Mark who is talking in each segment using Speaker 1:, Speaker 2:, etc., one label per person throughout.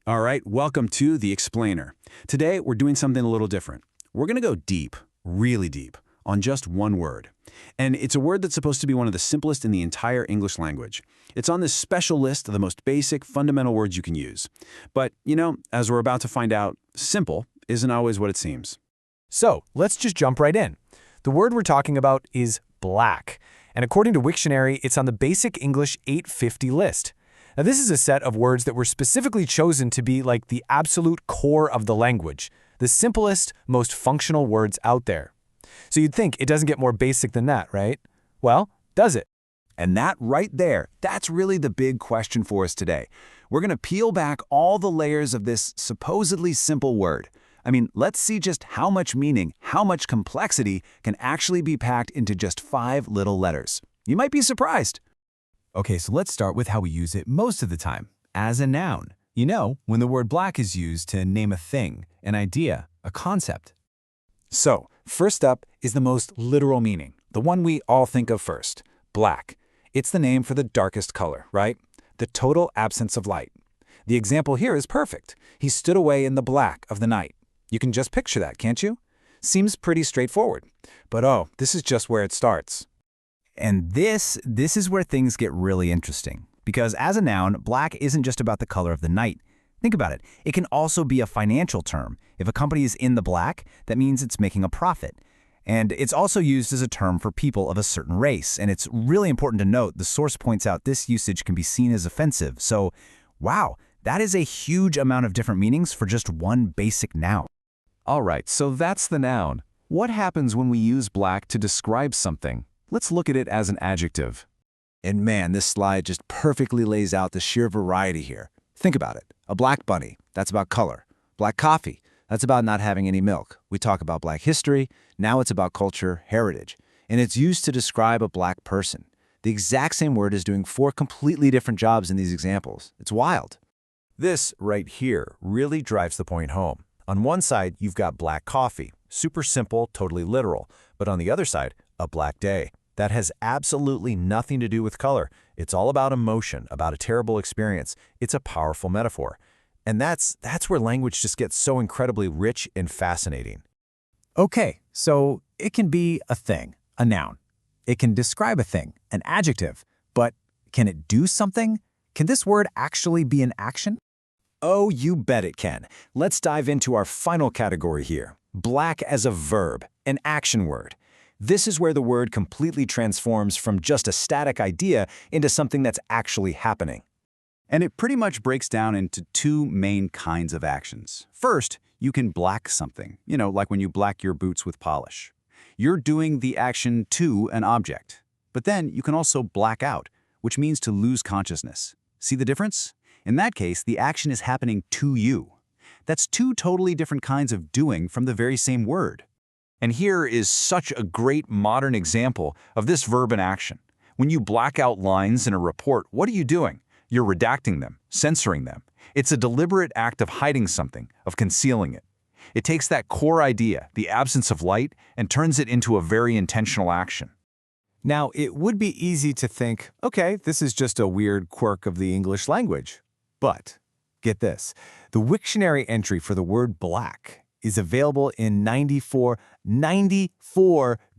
Speaker 1: All right, welcome to The Explainer. Today, we're doing something a little different. We're going to go deep, really deep, on just one word. And it's a word that's supposed to be one of the simplest in the entire English language. It's on this special list of the most basic, fundamental words you can use. But, as we're about to find out, simple isn't always what it seems.
Speaker 2: So, let's just jump right in. The word we're talking about is black. And according to Wiktionary, it's on the Basic English 850 list. Now, this is a set of words that were specifically chosen to be like the absolute core of the language, the simplest, most functional words out there. So you'd think it doesn't get more basic than that, right? Well, does it?
Speaker 1: And that right there, that's really the big question for us today. We're going to peel back all the layers of this supposedly simple word. Let's see just how much meaning, how much complexity can actually be packed into just 5 little letters. You might be surprised.
Speaker 3: Okay, so let's start with how we use it most of the time, as a noun. When the word black is used to name a thing, an idea, a concept.
Speaker 1: So, first up is the most literal meaning, the one we all think of first, black. It's the name for the darkest color, right? The total absence of light. The example here is perfect. He stood away in the black of the night. You can just picture that, can't you? Seems pretty straightforward. But this is just where it starts.
Speaker 3: And this is where things get really interesting. Because as a noun, black isn't just about the color of the night. Think about it. It can also be a financial term. If a company is in the black, that means it's making a profit. And it's also used as a term for people of a certain race. And it's really important to note the source points out this usage can be seen as offensive. So, wow, that is a huge amount of different meanings for just one basic noun.
Speaker 4: All right, so that's the noun. What happens when we use black to describe something? Let's look at it as an adjective.
Speaker 1: And man, this slide just perfectly lays out the sheer variety here. Think about it. A black bunny, that's about color. Black coffee, that's about not having any milk. We talk about black history, now it's about culture, heritage. And it's used to describe a black person. The exact same word is doing 4 completely different jobs in these examples. It's wild.
Speaker 2: This right here really drives the point home. On one side, you've got black coffee, super simple, totally literal. But on the other side, a black day. That has absolutely nothing to do with color. It's all about emotion, about a terrible experience. It's a powerful metaphor. And that's where language just gets so incredibly rich and fascinating.
Speaker 3: Okay, so it can be a thing, a noun. It can describe a thing, an adjective. But can it do something? Can this word actually be an action?
Speaker 1: Oh, you bet it can. Let's dive into our final category here. Black as a verb, an action word. This is where the word completely transforms from just a static idea into something that's actually happening. And it pretty much breaks down into 2 main kinds of actions. First, you can black something, like when you black your boots with polish. You're doing the action to an object. But then you can also black out, which means to lose consciousness. See the difference? In that case, the action is happening to you. That's 2 totally different kinds of doing from the very same word. And here is such a great modern example of this verb in action. When you black out lines in a report, what are you doing? You're redacting them, censoring them. It's a deliberate act of hiding something, of concealing it. It takes that core idea, the absence of light, and turns it into a very intentional action.
Speaker 2: Now, it would be easy to think, okay, this is just a weird quirk of the English language. But get this, the Wiktionary entry for the word black is available in 94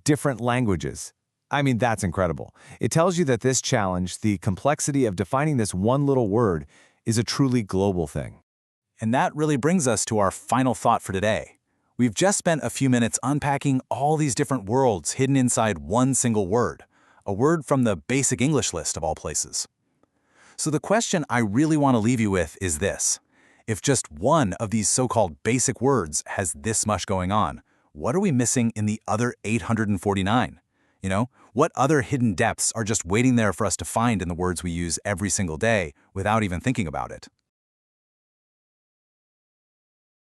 Speaker 2: different languages. That's incredible. It tells you that this challenge, the complexity of defining this one little word, is a truly global thing.
Speaker 1: And that really brings us to our final thought for today. We've just spent a few minutes unpacking all these different worlds hidden inside one single word, a word from the Basic English list of all places. So the question I really want to leave you with is this. If just one of these so-called basic words has this much going on, what are we missing in the other 849? What other hidden depths are just waiting there for us to find in the words we use every single day without even thinking about it?